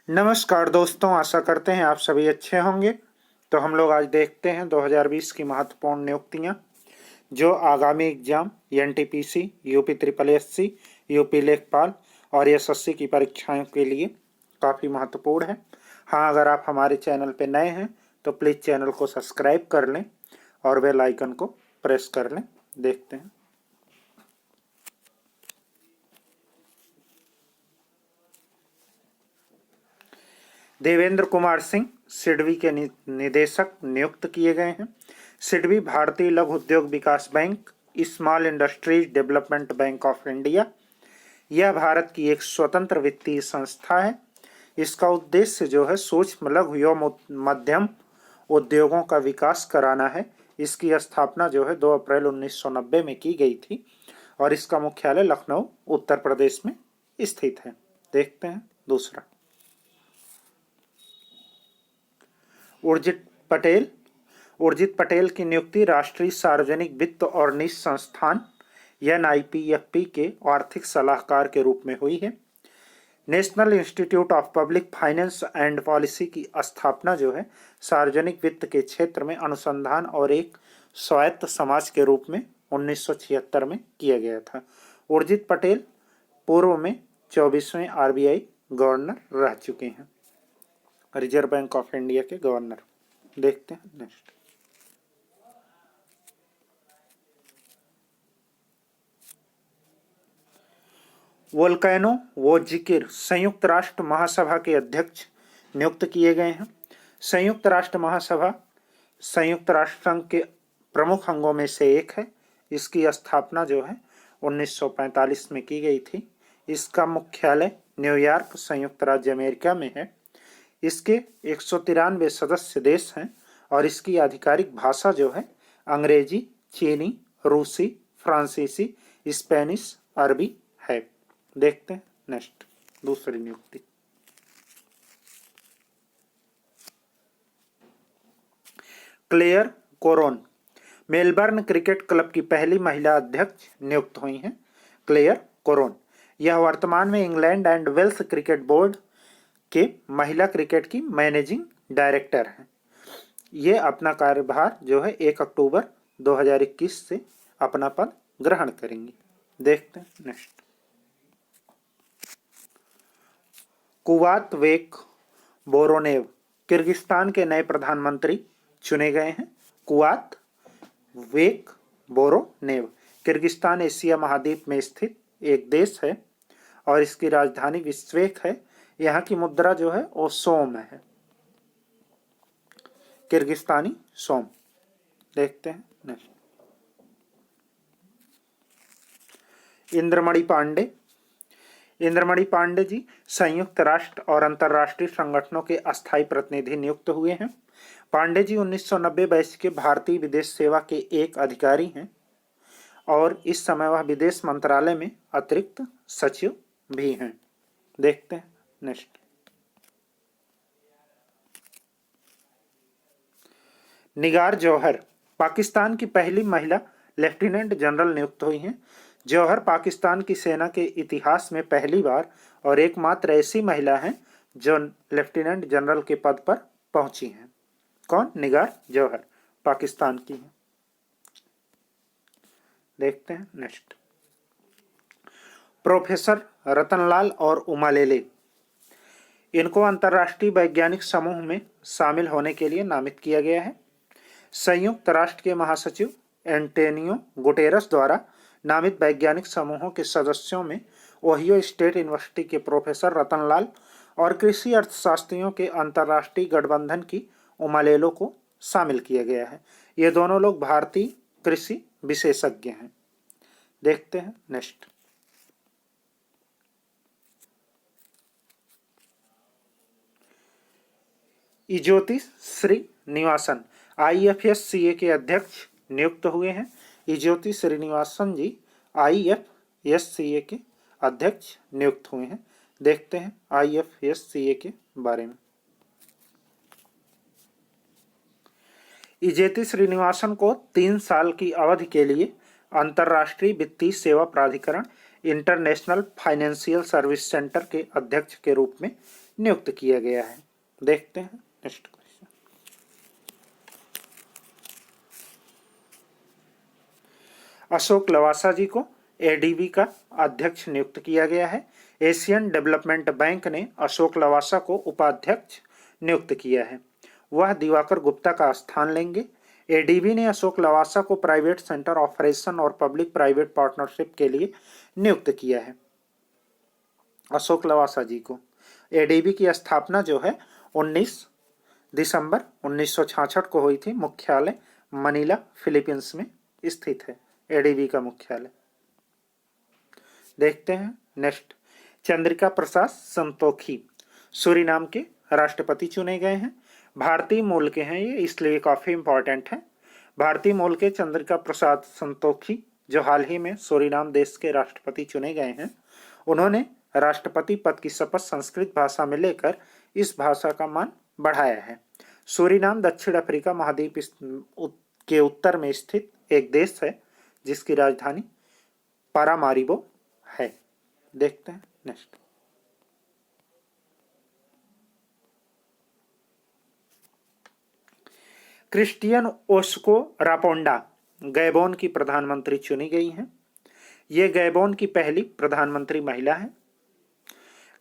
नमस्कार दोस्तों, आशा करते हैं आप सभी अच्छे होंगे। तो हम लोग आज देखते हैं 2020 की महत्वपूर्ण नियुक्तियां जो आगामी exam NTPC, UP triple SC, UP लेखपाल और एसएससी की परीक्षाओं के लिए काफ़ी महत्वपूर्ण है। हाँ, अगर आप हमारे चैनल पर नए हैं तो प्लीज़ चैनल को सब्सक्राइब कर लें और बेल आइकन को प्रेस कर लें। देखते हैं। देवेंद्र कुमार सिंह सिडबी के निदेशक नियुक्त किए गए हैं। सिडबी भारतीय लघु उद्योग विकास bank, small industries development bank of India, यह भारत की एक स्वतंत्र वित्तीय संस्था है। इसका उद्देश्य जो है सूक्ष्म लघु एवं मध्यम उद्योगों का विकास कराना है। इसकी स्थापना जो है 2 अप्रैल 1990 में की गई थी और इसका मुख्यालय लखनऊ, उत्तर प्रदेश में स्थित है। देखते हैं दूसरा। उर्जित पटेल की नियुक्ति राष्ट्रीय सार्वजनिक वित्त और निजी संस्थान एनआईपीएफपी के आर्थिक सलाहकार के रूप में हुई है। National institute of public finance and policy की स्थापना जो है सार्वजनिक वित्त के क्षेत्र में अनुसंधान और एक स्वायत्त समाज के रूप में 1976 में किया गया था। उर्जित पटेल पूर्व में 24वें आरबीआई गवर्नर रह चुके हैं, रिजर्व बैंक ऑफ इंडिया के गवर्नर। देखते हैं नेक्स्ट। वोल्केनो वोजिकिर संयुक्त राष्ट्र महासभा के अध्यक्ष नियुक्त किए गए हैं। संयुक्त राष्ट्र महासभा संयुक्त राष्ट्र संघ के प्रमुख अंगों में से एक है। इसकी स्थापना जो है 1945 में की गई थी। इसका मुख्यालय न्यूयॉर्क, संयुक्त राज्य अमेरिका में है। इसके 193 सदस्य देश हैं और इसकी आधिकारिक भाषा जो है अंग्रेजी, चीनी, रूसी, फ्रांसीसी, स्पेनिश, अरबी है। देखते हैं नेक्स्ट दूसरी नियुक्ति। क्लेयर कोरोन मेलबर्न क्रिकेट क्लब की पहली महिला अध्यक्ष नियुक्त हुई हैं। क्लेयर कोरोन यह वर्तमान में England and Wales cricket board के महिला क्रिकेट की मैनेजिंग डायरेक्टर हैं। ये अपना कार्यभार जो है 1 अक्टूबर 2021 से अपना पद ग्रहण करेंगी। देखते हैं नेक्स्ट। कुवातवेक बोरोनेव किर्गिस्तान के नए प्रधानमंत्री चुने गए हैं। कुवातवेक बोरोनेव किर्गिस्तान एशिया महाद्वीप में स्थित एक देश है और इसकी राजधानी बिश्केक है। यहाँ की मुद्रा जो है वो सोम है, किर्गिस्तानी सोम। देखते हैं नेक्स्ट। इंद्रमणि पांडे जी संयुक्त राष्ट्र और अंतर्राष्ट्रीय संगठनों के अस्थायी प्रतिनिधि नियुक्त हुए हैं। पांडे जी 1990 बैच के भारतीय विदेश सेवा के एक अधिकारी हैं और इस समय वह विदेश मंत्रालय में अतिरिक्त सचिव भी हैं। देखते हैं नेक्स्ट। निगार जौहर पाकिस्तान की पहली महिला लेफ्टिनेंट जनरल नियुक्त हुई हैं। जौहर पाकिस्तान की सेना के इतिहास में पहली बार और एकमात्र ऐसी महिला हैं जो लेफ्टिनेंट जनरल के पद पर पहुंची हैं। कौन? निगार जौहर पाकिस्तान की हैं। देखते हैं नेक्स्ट। प्रोफेसर रतनलाल और उमा लेले इनको अंतर्राष्ट्रीय वैज्ञानिक समूह में शामिल होने के लिए नामित किया गया है। संयुक्त राष्ट्र के महासचिव एंटोनियो गुटेरस द्वारा नामित वैज्ञानिक समूहों के सदस्यों में ओहियो स्टेट यूनिवर्सिटी के प्रोफेसर रतनलाल और कृषि अर्थशास्त्रियों के अंतर्राष्ट्रीय गठबंधन की उमा लेलो को शामिल किया गया है। ये दोनों लोग भारतीय कृषि विशेषज्ञ हैं। देखते हैं नेक्स्ट। इज्योति श्रीनिवासन IFSCA के अध्यक्ष नियुक्त हुए हैं। इज्योति श्रीनिवासन जी IFSCA के अध्यक्ष नियुक्त हुए हैं। देखते हैं IFSCA के बारे में। इज्योति श्रीनिवासन को 3 साल की अवधि के लिए अंतर्राष्ट्रीय वित्तीय सेवा प्राधिकरण इंटरनेशनल फाइनेंशियल सर्विस सेंटर के अध्यक्ष के रूप में नियुक्त किया गया है। देखते हैं नेक्स्ट क्वेश्चन। अशोक लवासा जी को एडीबी का अध्यक्ष नियुक्त किया गया है। एशियन डेवलपमेंट बैंक ने अशोक लवासा को उपाध्यक्ष नियुक्त किया है। वह दिवाकर गुप्ता का स्थान लेंगे। एडीबी ने अशोक लवासा को प्राइवेट सेंटर ऑपरेशन और पब्लिक प्राइवेट पार्टनरशिप के लिए नियुक्त किया है। अशोक लवासा जी को एडीबी की स्थापना जो है 19 दिसंबर 1966 को हुई थी। मुख्यालय मनीला फिलीपींस में स्थित है एडीबी का मुख्यालय। देखते हैं नेक्स्ट। चंद्रिका प्रसाद संतोखी सूरीनाम के राष्ट्रपति चुने गए हैं। भारतीय मूल के हैं ये, इसलिए काफी इंपॉर्टेंट है। भारतीय मूल के चंद्रिका प्रसाद संतोखी जो हाल ही में सूरीनाम देश के राष्ट्रपति चुने गए हैं, उन्होंने राष्ट्रपति पद की शपथ संस्कृत भाषा में लेकर इस भाषा का मान बढ़ाया है। सूरीनाम दक्षिण अफ्रीका महाद्वीप के उत्तर में स्थित एक देश है जिसकी राजधानी पारामारिबो है। देखते हैं नेक्स्ट। क्रिस्टियन ओस्को रापोंडा गैबोन की प्रधानमंत्री चुनी गई हैं। ये गैबोन की पहली प्रधानमंत्री महिला है।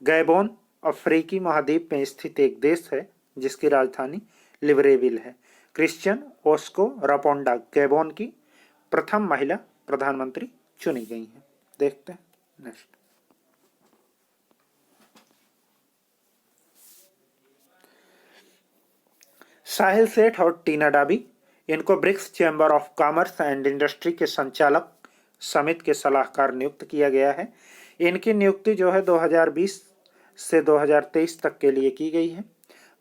गैबोन अफ्रीकी महाद्वीप में स्थित एक देश है जिसकी राजधानी लिब्रेविल है। क्रिस्टियन ओस्को रापोंडा गैबोन की प्रथम महिला प्रधानमंत्री चुनी गई हैं। देखते हैं नेक्स्ट। साहिल सेठ और टीना डाबी, इनको BRICS chamber of commerce and industry के संचालक समिति के सलाहकार नियुक्त किया गया है। इनकी नियुक्ति जो है 2020 से 2023 तक के लिए की गई है।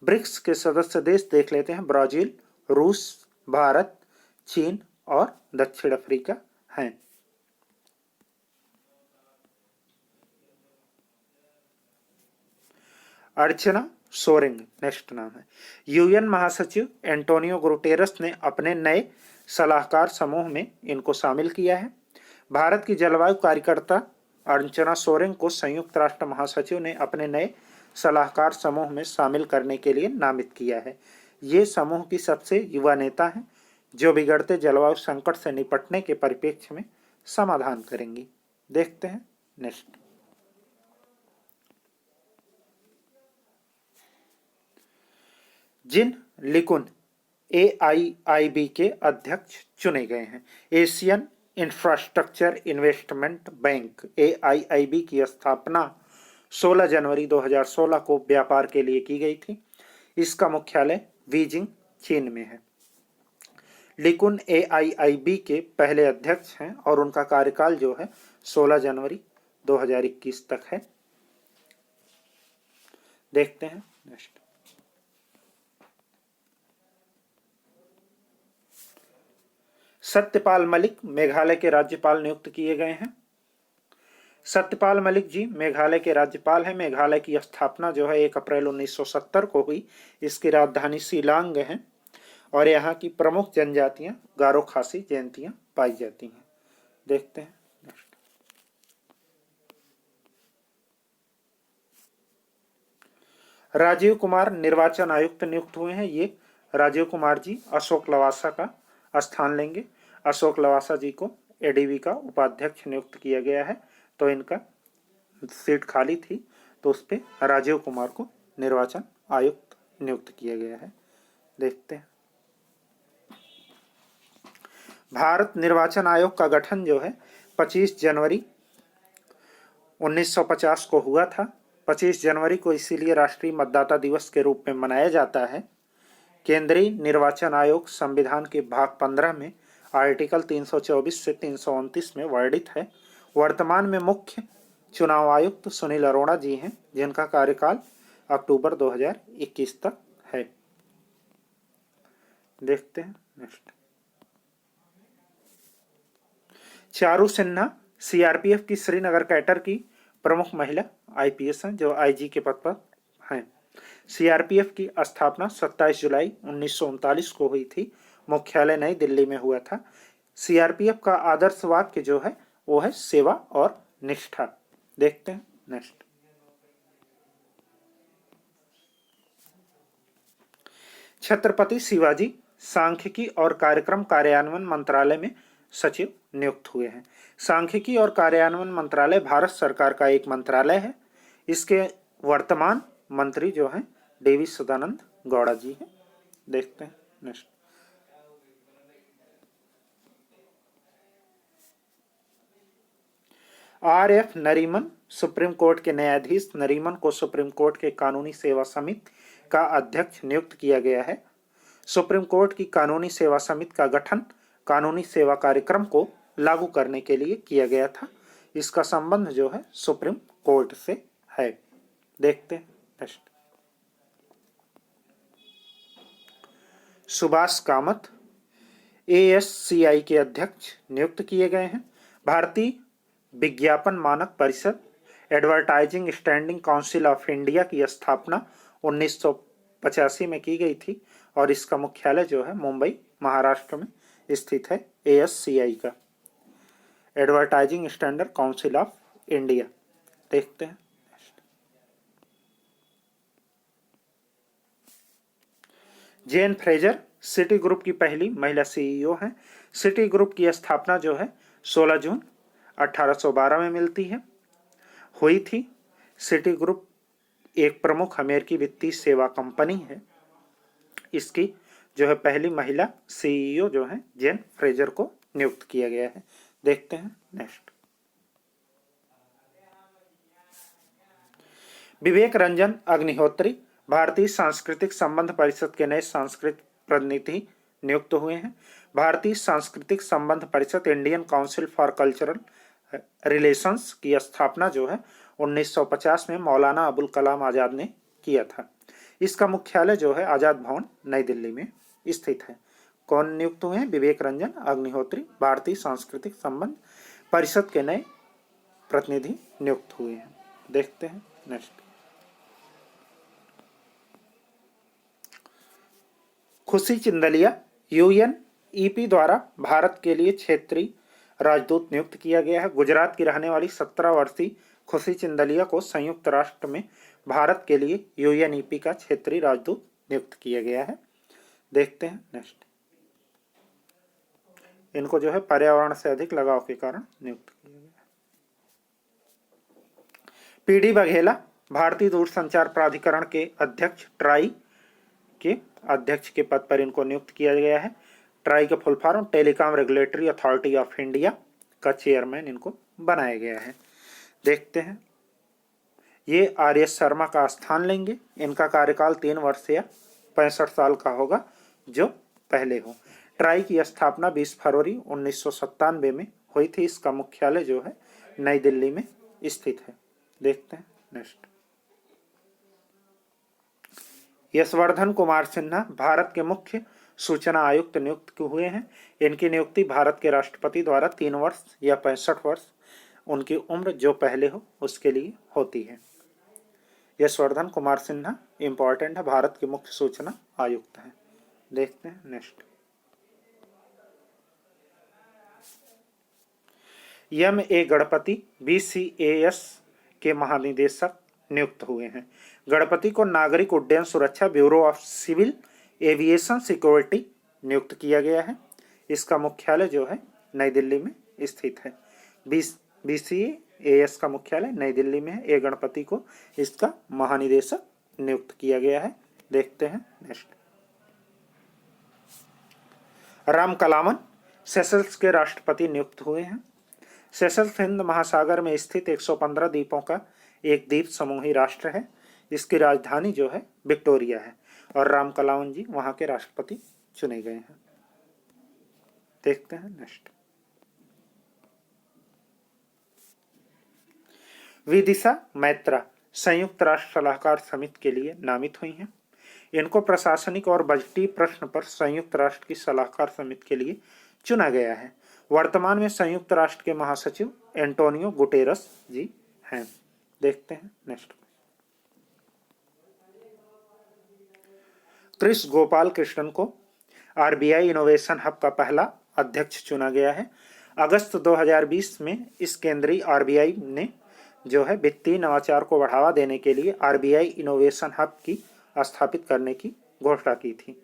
ब्रिक्स के सदस्य देश देख लेते हैं, ब्राजील, रूस, भारत, चीन और दक्षिण अफ्रीका हैं। अर्चना सोरेंग नेक्स्ट नाम है। यूएन महासचिव एंटोनियो गुटेरेस ने अपने नए सलाहकार समूह में इनको शामिल किया है। भारत की जलवायु कार्यकर्ता अर्चना सोरेंग को संयुक्त राष्ट्र महासचिव ने अपने नए सलाहकार समूह में शामिल करने के लिए नामित किया है। ये समूह की सबसे युवा नेता हैं जो बिगड़ते जलवायु संकट से निपटने के परिप्रेक्ष्य में समाधान करेंगी। देखते हैं नेक्स्ट। जिन लिकुन एआईआईबी के अध्यक्ष चुने गए हैं। Asian infrastructure investment bank AIIB की स्थापना 16 जनवरी 2016 को व्यापार के लिए की गई थी। इसका मुख्यालय बीजिंग चीन में है। लिकुन एआईआईबी के पहले अध्यक्ष हैं और उनका कार्यकाल जो है 16 जनवरी 2021 तक है। देखते हैं नेक्स्ट। सत्यपाल मलिक मेघालय के राज्यपाल नियुक्त किए गए हैं। सत्यपाल मलिक जी मेघालय के राज्यपाल हैं। मेघालय की स्थापना जो है 1 अप्रैल 1970 को हुई। इसकी राजधानी शिलांग है और यहाँ की प्रमुख जनजातियां गारो खासी जयंतियां पाई जाती हैं। देखते हैं नेक्स्ट। राजीव कुमार निर्वाचन आयुक्त नियुक्त हुए हैं। ये राजीव कुमार जी अशोक लवासा का स्थान लेंगे। अशोक लवासा जी को एडीबी का उपाध्यक्ष नियुक्त किया गया है, तो इनका सीट खाली थी तो उस पर राजीव कुमार को निर्वाचन आयुक्त नियुक्त किया गया है। देखते हैं। भारत निर्वाचन आयोग का गठन जो है 25 जनवरी 1950 को हुआ था। 25 जनवरी को इसीलिए राष्ट्रीय मतदाता दिवस के रूप में मनाया जाता है। केंद्रीय निर्वाचन आयोग संविधान के भाग 15 में आर्टिकल 324 से 329 में वर्णित है। वर्तमान में मुख्य चुनाव आयुक्त सुनील अरोड़ा जी हैं, जिनका कार्यकाल अक्टूबर 2021 तक है। देखते हैं नेक्स्ट। चारू सिन्हा सीआरपीएफ की श्रीनगर कैडर की प्रमुख महिला आईपीएस हैं, जो आईजी के पद पर हैं। सीआरपीएफ की स्थापना 27 जुलाई 1939 को हुई थी। मुख्यालय नई दिल्ली में हुआ था। सीआरपीएफ का आदर्श वाक्य जो है वो है सेवा और निष्ठा। देखते हैं नेक्स्ट। छत्रपति शिवाजी सांख्यिकी और कार्यक्रम कार्यान्वयन मंत्रालय में सचिव नियुक्त हुए हैं। सांख्यिकी और कार्यान्वयन मंत्रालय भारत सरकार का एक मंत्रालय है। इसके वर्तमान मंत्री जो हैं देवी सदानंद गौड़ा जी हैं। देखते हैं next. R.F.. Nariman supreme court के न्यायाधीश नरीमन को सुप्रीम कोर्ट के कानूनी सेवा समिति का अध्यक्ष नियुक्त किया गया है। सुप्रीम कोर्ट की कानूनी सेवा समिति का गठन कानूनी सेवा कार्यक्रम को लागू करने के लिए किया गया था। इसका संबंध जो है सुप्रीम कोर्ट से है। देखते हैं नेक्स्ट। सुभाष कामत ASCI के अध्यक्ष नियुक्त किए गए हैं। भारतीय विज्ञापन मानक परिषद advertising standing council of India की स्थापना 1985 में की गई थी और इसका मुख्यालय जो है मुंबई महाराष्ट्र में स्थित है। ASCI का advertising standard council of India. देखते हैं। जेन फ्रेजर सिटी ग्रुप की पहली महिला CEO हैं। सिटी ग्रुप की स्थापना जो है 16 जून 1812 में हुई थी। सिटी ग्रुप एक प्रमुख अमेरिकी वित्तीय सेवा कंपनी है। इसकी जो है पहली महिला CEO जो है जेन फ्रेजर को नियुक्त किया गया है। देखते हैं नेक्स्ट। विवेक रंजन अग्निहोत्री भारतीय सांस्कृतिक संबंध परिषद के नए सांस्कृतिक प्रतिनिधि नियुक्त हुए हैं। भारतीय सांस्कृतिक संबंध परिषद Indian council for cultural relations की स्थापना जो है 1950 में मौलाना अबुल कलाम आजाद ने किया था। इसका मुख्यालय जो है आजाद भवन नई दिल्ली में स्थित है। कौन नियुक्त हुए हैं? विवेक रंजन अग्निहोत्री भारतीय सांस्कृतिक संबंध परिषद के नए प्रतिनिधि नियुक्त हुए हैं। देखते हैं नेक्स्ट। खुशी चिंदलिया UNEP द्वारा भारत के लिए क्षेत्रीय राजदूत नियुक्त किया गया है। गुजरात की रहने वाली 17 वर्षीय खुशी चिंदलिया को संयुक्त राष्ट्र में भारत के लिए UNEP का क्षेत्रीय राजदूत नियुक्त किया गया है। देखते हैं नेक्स्ट। इनको जो है पर्यावरण से अधिक लगाव के कारण नियुक्त किया गया है। PD बघेला भारतीय दूरसंचार प्राधिकरण के अध्यक्ष ट्राई के अध्यक्ष के पद पर इनको नियुक्त किया गया है। ट्राई का full form telecom regulatory authority of India का चेयरमैन इनको बनाया गया है। देखते हैं। ये RS शर्मा का स्थान लेंगे। इनका कार्यकाल 3 वर्ष या 65 साल का होगा जो पहले हो। ट्राई की स्थापना 20 फरवरी 1997 में हुई थी। इसका मुख्यालय जो है नई दिल्ली में स्थित है। देखते हैं नेक्स्ट। यशवर्धन कुमार सिन्हा भारत के मुख्य सूचना आयुक्त नियुक्त हुए हैं। इनकी नियुक्ति भारत के राष्ट्रपति द्वारा 3 वर्ष या 65 वर्ष उनकी उम्र जो पहले हो उसके लिए होती है। यशवर्धन कुमार सिन्हा इंपॉर्टेंट है, भारत के मुख्य सूचना आयुक्त हैं। देखते हैं नेक्स्ट। MA गणपति BCAS के महानिदेशक नियुक्त हुए हैं। गणपति को नागरिक उड्डयन सुरक्षा bureau of civil aviation security नियुक्त किया गया है। इसका मुख्यालय जो है नई दिल्ली में स्थित है। BCAS का मुख्यालय नई दिल्ली में है। A गणपति को इसका महानिदेशक नियुक्त किया गया है। देखते हैं नेक्स्ट। राम कलामन सेशल्स के राष्ट्रपति नियुक्त हुए हैं। सेशल्स हिंद महासागर में स्थित 115 द्वीपों का एक द्वीप समूही राष्ट्र है। इसकी राजधानी जो है विक्टोरिया है और राम कलावन जी वहां के राष्ट्रपति चुने गए हैं। देखते हैं नेक्स्ट। विदिशा मैत्रा संयुक्त राष्ट्र सलाहकार समिति के लिए नामित हुई हैं। इनको प्रशासनिक और बजटीय प्रश्न पर संयुक्त राष्ट्र की सलाहकार समिति के लिए चुना गया है। वर्तमान में संयुक्त राष्ट्र के महासचिव एंटोनियो गुटेरस जी हैं। देखते हैं नेक्स्ट। क्रिस गोपाल कृष्णन को RBI इनोवेशन हब का पहला अध्यक्ष चुना गया है। अगस्त 2020 में इस केंद्रीय आरबीआई ने जो है वित्तीय नवाचार को बढ़ावा देने के लिए आरबीआई इनोवेशन हब की स्थापित करने की घोषणा की थी।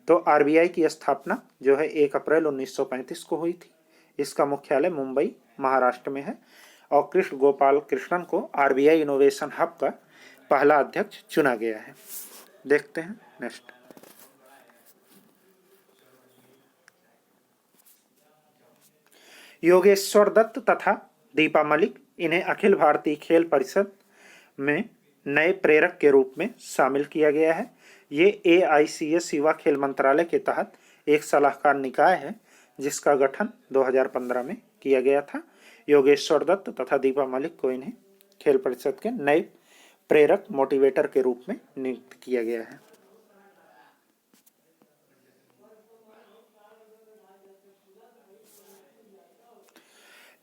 तो आरबीआई की स्थापना जो है 1 अप्रैल 1935 को हुई थी। इसका मुख्यालय मुंबई महाराष्ट्र में है और कृष्ण गोपाल कृष्णन को आरबीआई इनोवेशन हब का पहला अध्यक्ष चुना गया है। देखते हैं नेक्स्ट। योगेश्वर दत्त तथा दीपा मलिक, इन्हें अखिल भारतीय खेल परिषद में नए प्रेरक के रूप में शामिल किया गया है। ये एआईसीएस युवा खेल मंत्रालय के तहत एक सलाहकार निकाय है जिसका गठन 2015 में किया गया था। योगेश्वर दत्त तथा दीपा मलिक को इन्हें खेल परिषद के नए प्रेरक मोटिवेटर के रूप में नियुक्त किया गया है।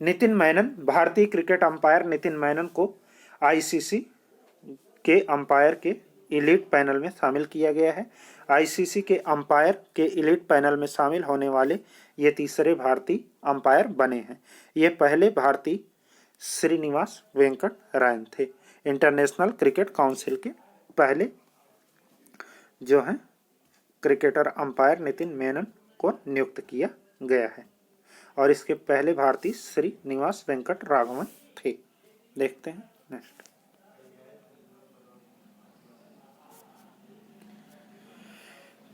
नितिन मेनन, भारतीय क्रिकेट अंपायर नितिन मेनन को आईसीसी के अंपायर के इलीट पैनल में शामिल किया गया है। आईसीसी के अंपायर के इलीट पैनल में शामिल होने वाले ये तीसरे भारतीय अंपायर बने हैं। ये पहले भारतीय श्रीनिवास वेंकट रायन थे। इंटरनेशनल क्रिकेट काउंसिल के पहले जो है क्रिकेटर अंपायर नितिन मेनन को नियुक्त किया गया है और इसके पहले भारतीय श्रीनिवास वेंकट राघवन थे। देखते हैं नेक्स्ट।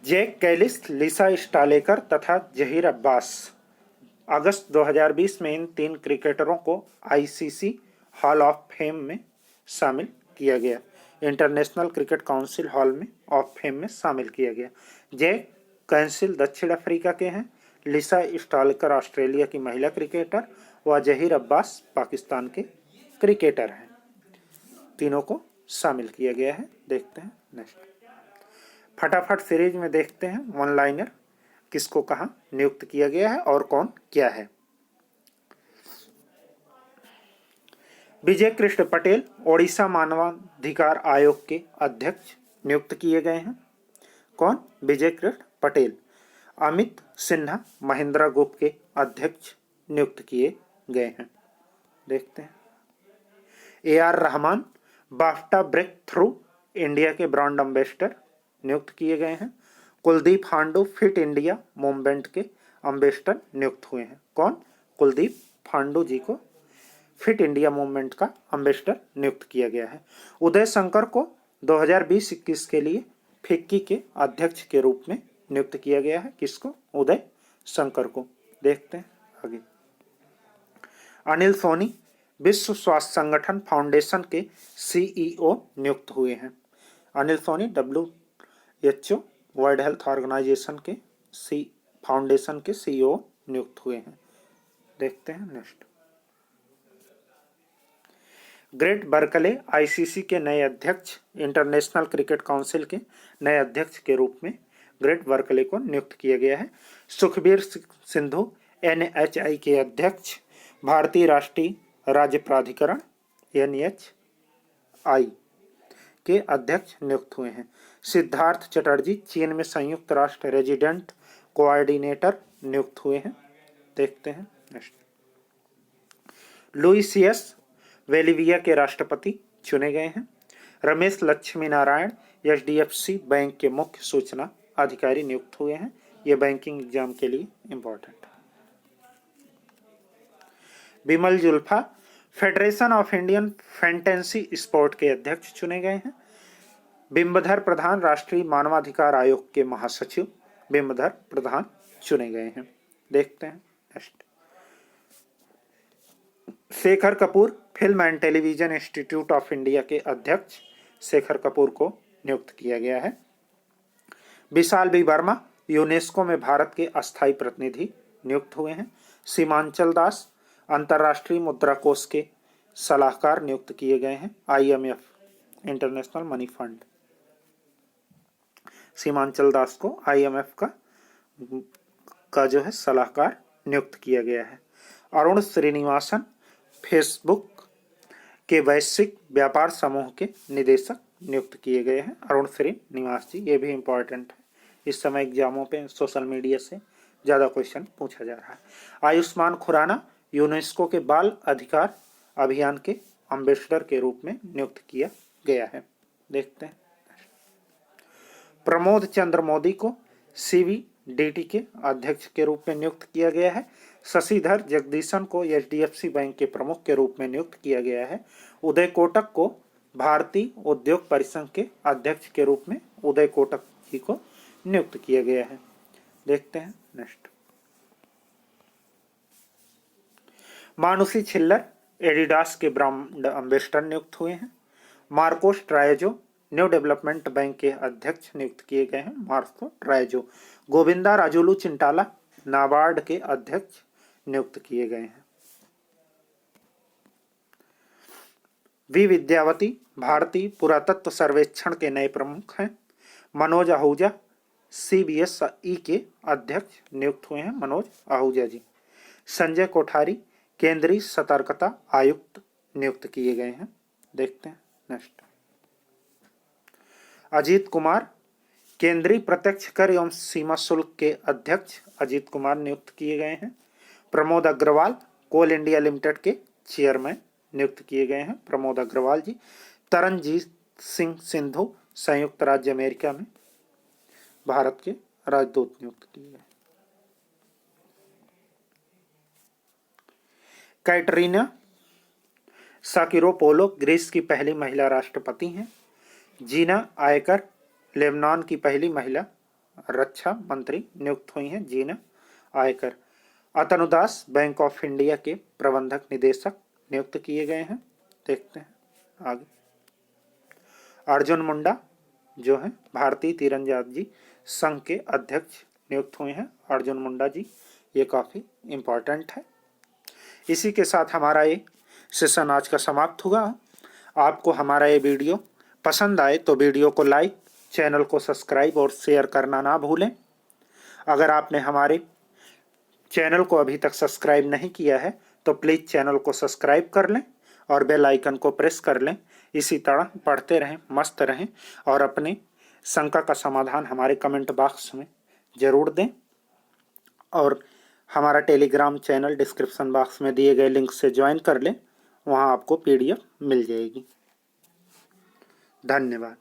जैक कैलिस, लिसा स्टालेकर तथा जहीर अब्बास। अगस्त 2020 में इन 3 क्रिकेटरों को आईसीसी हॉल ऑफ फेम में शामिल किया गया। इंटरनेशनल क्रिकेट काउंसिल हॉल में ऑफ फेम में शामिल किया गया। जैक कैलिस दक्षिण अफ्रीका के हैं, लिसा स्टालेकर ऑस्ट्रेलिया की महिला क्रिकेटर व जहीर अब्बास पाकिस्तान के क्रिकेटर हैं। तीनों को शामिल किया गया है। देखते हैं नेक्स्ट। फटाफट सीरीज में देखते हैं वन लाइनर किसको कहां नियुक्त किया गया है और कौन क्या है। विजय कृष्ण पटेल ओडिशा मानवाधिकार आयोग के अध्यक्ष नियुक्त किए गए हैं। कौन? विजय कृष्ण पटेल। अमित सिन्हा महिंद्रा ग्रुप के अध्यक्ष नियुक्त किए गए हैं। देखते हैं। AR Rahman BAFTA breakthrough India के ब्रांड एम्बेसडर नियुक्त किए गए हैं। Kuldeep Handoo fit India movement के एम्बेसडर नियुक्त हुए हैं। कौन? कुलदीप हांडू जी को फिट इंडिया मूवमेंट का एम्बेसडर नियुक्त किया गया है। उदय शंकर को 2020-21 के लिए फिक्की के अध्यक्ष के रूप में नियुक्त किया गया है। किसको? उदय शंकर को। देखते हैं आगे। अनिल सोनी विश्व स्वास्थ्य संगठन फाउंडेशन के CEO नियुक्त हुए हैं। Anil Soni WHO world health organization के फाउंडेशन के CEO नियुक्त हुए हैं। देखते हैं नेक्स्ट। ग्रेट बर्कले आईसीसी के नए अध्यक्ष, इंटरनेशनल क्रिकेट काउंसिल के नए अध्यक्ष के रूप में ग्रेट बर्कले को नियुक्त किया गया है। सुखबीर सिंधु NHI के अध्यक्ष, भारतीय राष्ट्रीय राज्य प्राधिकरण NHI के अध्यक्ष नियुक्त हुए हैं। सिद्धार्थ चटर्जी चीन में संयुक्त राष्ट्र रेजिडेंट कोऑर्डिनेटर नियुक्त हुए हैं। देखते हैं नेक्स्ट। लुईस CS वेलिविया के राष्ट्रपति चुने गए हैं। रमेश लक्ष्मी नारायण HDFC बैंक के मुख्य सूचना अधिकारी नियुक्त हुए हैं। ये बैंकिंग एग्जाम के लिए इंपॉर्टेंट है। Bimal Julfa federation of Indian fantasy sport के अध्यक्ष चुने गए हैं। बिंबधर प्रधान राष्ट्रीय मानवाधिकार आयोग के महासचिव बिंबधर प्रधान चुने गए हैं। देखते हैं next. Shekhar Kapoor film and television institute of India के अध्यक्ष शेखर कपूर को नियुक्त किया गया है। विशाल बी वर्मा यूनेस्को में भारत के अस्थायी प्रतिनिधि नियुक्त हुए हैं। सीमांचल दास अंतर्राष्ट्रीय मुद्रा कोष के सलाहकार नियुक्त किए गए हैं। IMF international money fund, Seemanchal Das को IMF का जो है सलाहकार नियुक्त किया गया है। अरुण श्रीनिवासन फेसबुक के वैश्विक व्यापार समूह के निदेशक नियुक्त किए गए हैं। अरुण श्रीनिवास जी, ये भी इम्पोर्टेंट है। इस समय एग्जामों पे सोशल मीडिया से ज़्यादा क्वेश्चन पूछा जा रहा है। आयुष्मान खुराना यूनेस्को के बाल अधिकार अभियान के एम्बेसडर के रूप में नियुक्त किया गया है। देखते हैं। प्रमोद चंद्र मोदी को सीबीडीटी के अध्यक्ष के रूप में नियुक्त किया गया है। शशिधर जगदीशन को एचडीएफसी बैंक के प्रमुख के रूप में नियुक्त किया गया है। उदय कोटक को भारतीय उद्योग परिसंघ के अध्यक्ष के रूप में उदय कोटक जी को नियुक्त किया गया है। देखते हैं नेक्स्ट। मानुषी छिल्लर एडिडास के ब्रांड एम्बेसडर नियुक्त हुए हैं। मार्कोस ट्रायजो न्यू डेवलपमेंट बैंक के अध्यक्ष नियुक्त किए गए हैं। मार्को ट्रायजो। गोविंदा राजुलू चिंटाला नाबार्ड के अध्यक्ष नियुक्त किए गए हैं। वी विद्यावती भारतीय पुरातत्व सर्वेक्षण के नए प्रमुख हैं। मनोज आहूजा सीबीएसई के अध्यक्ष नियुक्त हुए हैं। मनोज आहूजा जी। संजय कोठारी केंद्रीय सतर्कता आयुक्त नियुक्त किए गए हैं। देखते हैं नेक्स्ट। अजीत कुमार केंद्रीय प्रत्यक्ष कर एवं सीमा शुल्क के अध्यक्ष अजीत कुमार नियुक्त किए गए हैं। प्रमोद अग्रवाल कोल इंडिया लिमिटेड के चेयरमैन नियुक्त किए गए हैं। प्रमोद अग्रवाल जी। तरनजीत सिंह सिंधु संयुक्त राज्य अमेरिका में भारत के राजदूत नियुक्त किए गए। कैटरीना साकिरोपोलो ग्रीस की पहली महिला राष्ट्रपति हैं। जीना आयकर लेबनान की पहली महिला रक्षा मंत्री नियुक्त हुई हैं। जीना आयकर। अतनुदास बैंक ऑफ इंडिया के प्रबंधक निदेशक नियुक्त किए गए हैं। देखते हैं आगे। अर्जुन मुंडा जो है भारतीय तीरंदाजी संघ के अध्यक्ष नियुक्त हुए हैं। अर्जुन मुंडा जी, ये काफ़ी इम्पोर्टेंट है। इसी के साथ हमारा ये सेशन आज का समाप्त हुआ। आपको हमारा ये वीडियो पसंद आए तो वीडियो को लाइक, चैनल को सब्सक्राइब और शेयर करना ना भूलें। अगर आपने हमारे चैनल को अभी तक सब्सक्राइब नहीं किया है तो प्लीज़ चैनल को सब्सक्राइब कर लें और बेल आइकन को प्रेस कर लें। इसी तरह पढ़ते रहें, मस्त रहें और अपने शंका का समाधान हमारे कमेंट बॉक्स में ज़रूर दें। और हमारा टेलीग्राम चैनल डिस्क्रिप्शन बॉक्स में दिए गए लिंक से ज्वाइन कर लें, वहाँ आपको PDF मिल जाएगी। धन्यवाद।